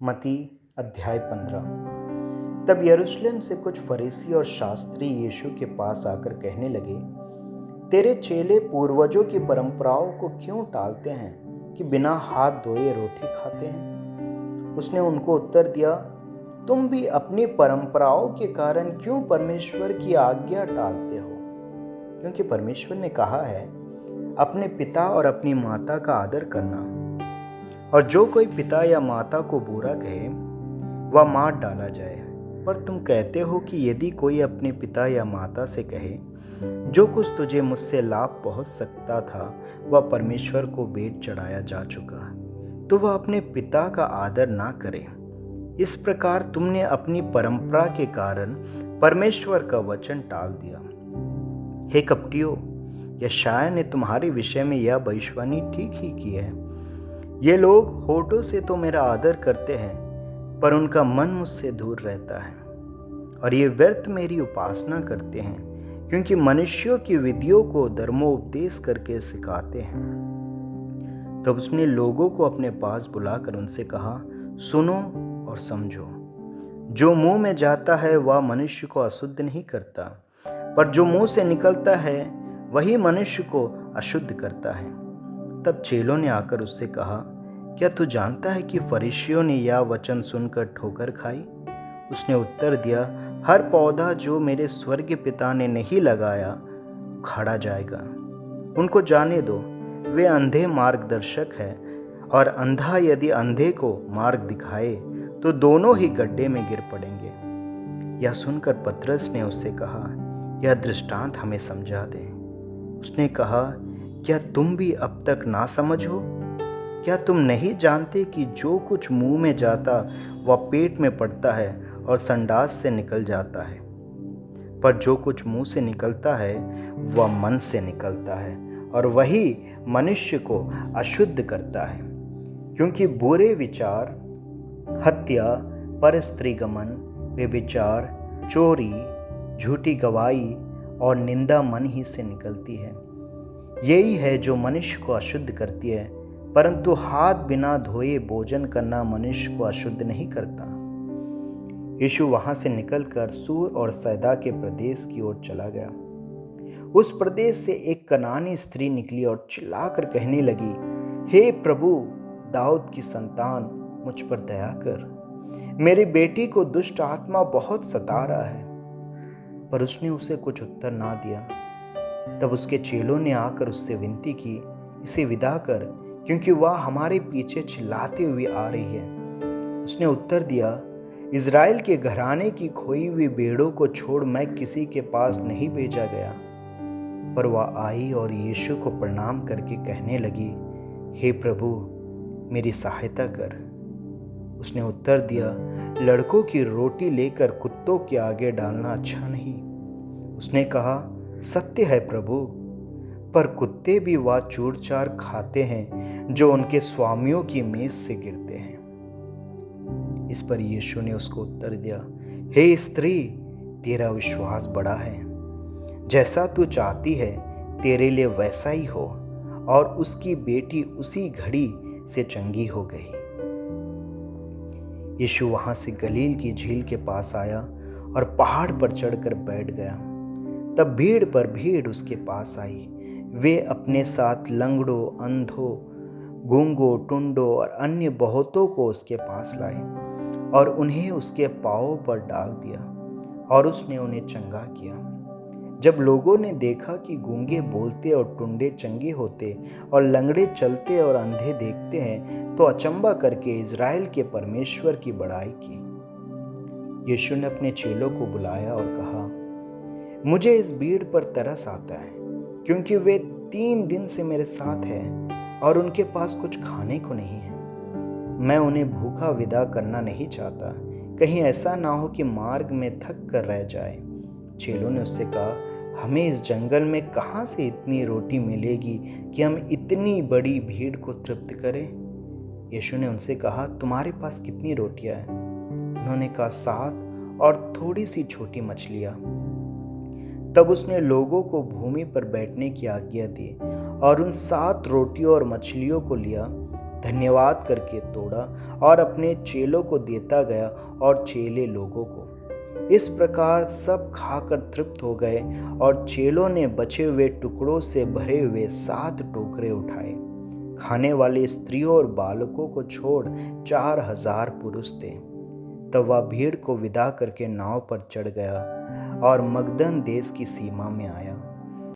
मत्ती अध्याय 15। तब यरूशलेम से कुछ फरीसी और शास्त्री यीशु के पास आकर कहने लगे, तेरे चेले पूर्वजों की परंपराओं को क्यों टालते हैं कि बिना हाथ धोए रोटी खाते हैं? उसने उनको उत्तर दिया, तुम भी अपनी परंपराओं के कारण क्यों परमेश्वर की आज्ञा टालते हो? क्योंकि परमेश्वर ने कहा है, अपने पिता और अपनी माता का आदर करना, और जो कोई पिता या माता को बुरा कहे वह मार डाला जाए। पर तुम कहते हो कि यदि कोई अपने पिता या माता से कहे, जो कुछ तुझे मुझसे लाभ पहुंच सकता था वह परमेश्वर को भेंट चढ़ाया जा चुका, तो वह अपने पिता का आदर ना करे। इस प्रकार तुमने अपनी परंपरा के कारण परमेश्वर का वचन टाल दिया। हे कपटियों, यशायाह ने तुम्हारे विषय में यह भविष्यवाणी ठीक ही की है। ये लोग होठों से तो मेरा आदर करते हैं, पर उनका मन मुझसे दूर रहता है, और ये व्यर्थ मेरी उपासना करते हैं, क्योंकि मनुष्यों की विधियों को धर्मोपदेश करके सिखाते हैं। तब उसने लोगों को अपने पास बुलाकर उनसे कहा, सुनो और समझो। जो मुंह में जाता है वह मनुष्य को अशुद्ध नहीं करता, पर जो मुंह से निकलता है वही मनुष्य को अशुद्ध करता है। तब चेलों ने आकर उससे कहा, क्या तू जानता है कि फरीसियों ने यह वचन सुनकर ठोकर खाई? उसने उत्तर दिया, हर पौधा जो मेरे स्वर्गीय पिता ने नहीं लगाया उखाड़ा जाएगा। उनको जाने दो, वे अंधे मार्गदर्शक है, और अंधा यदि अंधे को मार्ग दिखाए तो दोनों ही गड्ढे में गिर पड़ेंगे। यह सुनकर पतरस ने उससे कहा, यह दृष्टांत हमें समझा दे। उसने कहा, क्या तुम भी अब तक ना समझ हो? क्या तुम नहीं जानते कि जो कुछ मुंह में जाता वह पेट में पड़ता है और संडास से निकल जाता है? पर जो कुछ मुंह से निकलता है वह मन से निकलता है, और वही मनुष्य को अशुद्ध करता है। क्योंकि बुरे विचार, हत्या, परस्त्रीगमन, व्यभिचार, चोरी, झूठी गवाही और निंदा मन ही से निकलती है। यही है जो मनुष्य को अशुद्ध करती है, परंतु हाथ बिना धोए भोजन करना मनुष्य को अशुद्ध नहीं करता। यीशु वहां से निकलकर सूर और सैदा के प्रदेश की ओर चला गया। उस प्रदेश से एक कनानी स्त्री निकली और चिल्लाकर कहने लगी, हे प्रभु, दाऊद की संतान, मुझ पर दया कर, मेरी बेटी को दुष्ट आत्मा बहुत सता रहा है। पर उसने उसे कुछ उत्तर ना दिया। तब उसके चेलों ने आकर उससे विनती की, इसे विदा कर, क्योंकि वह हमारे पीछे चिल्लाते हुए आ रही है। उसने उत्तर दिया, इज़राइल के घराने की खोई हुई भेड़ों को छोड़ मैं किसी के पास नहीं भेजा गया। पर वह आई और यीशु को प्रणाम करके कहने लगी, हे प्रभु, मेरी सहायता कर। उसने उत्तर दिया, लड़कों की रोटी लेकर कुत्तों के आगे डालना अच्छा नहीं। उसने कहा, सत्य है प्रभु, पर कुत्ते भी वह चूर चार खाते हैं जो उनके स्वामियों की मेज से गिरते हैं। इस पर यीशु ने उसको उत्तर दिया, हे स्त्री, तेरा विश्वास बड़ा है, जैसा तू चाहती है तेरे लिए वैसा ही हो। और उसकी बेटी उसी घड़ी से चंगी हो गई। यीशु वहां से गलील की झील के पास आया और पहाड़ पर चढ़कर बैठ गया। तब भीड़ पर भीड़ उसके पास आई। वे अपने साथ लंगड़ों, अंधों, गूंगों, टुंडों और अन्य बहुतों को उसके पास लाए, और उन्हें उसके पांवों पर डाल दिया, और उसने उन्हें चंगा किया। जब लोगों ने देखा कि गूंगे बोलते और टुंडे चंगे होते और लंगड़े चलते और अंधे देखते हैं, तो अचंबा करके इज़राइल के परमेश्वर की बड़ाई की। यीशु ने अपने चेलों को बुलाया और कहा, मुझे इस भीड़ पर तरस आता है, क्योंकि वे 3 दिन से मेरे साथ हैं और उनके पास कुछ खाने को नहीं है। मैं उन्हें भूखा विदा करना नहीं चाहता, कहीं ऐसा ना हो कि मार्ग में थक कर रह जाए। चेलों ने उससे कहा, हमें इस जंगल में कहाँ से इतनी रोटी मिलेगी कि हम इतनी बड़ी भीड़ को तृप्त करें? यीशु ने उनसे कहा, तुम्हारे पास कितनी रोटियां हैं? उन्होंने कहा, 7 और थोड़ी सी छोटी मछलियां। तब उसने लोगों को भूमि पर बैठने की आज्ञा दी और उन 7 रोटियों और मछलियों को लिया, धन्यवाद करके तोड़ा और अपने चेलों को देता गया और चेले लोगों को। इस प्रकार सब खाकर तृप्त हो गए और चेलों ने बचे हुए टुकड़ों से भरे हुए 7 टोकरे उठाए। खाने वाले स्त्रियों और बालकों को छोड़ 4,000 पुरुष थे। तब वह भीड़ को विदा करके नाव पर चढ़ गया और मगदन देश की सीमा में आया।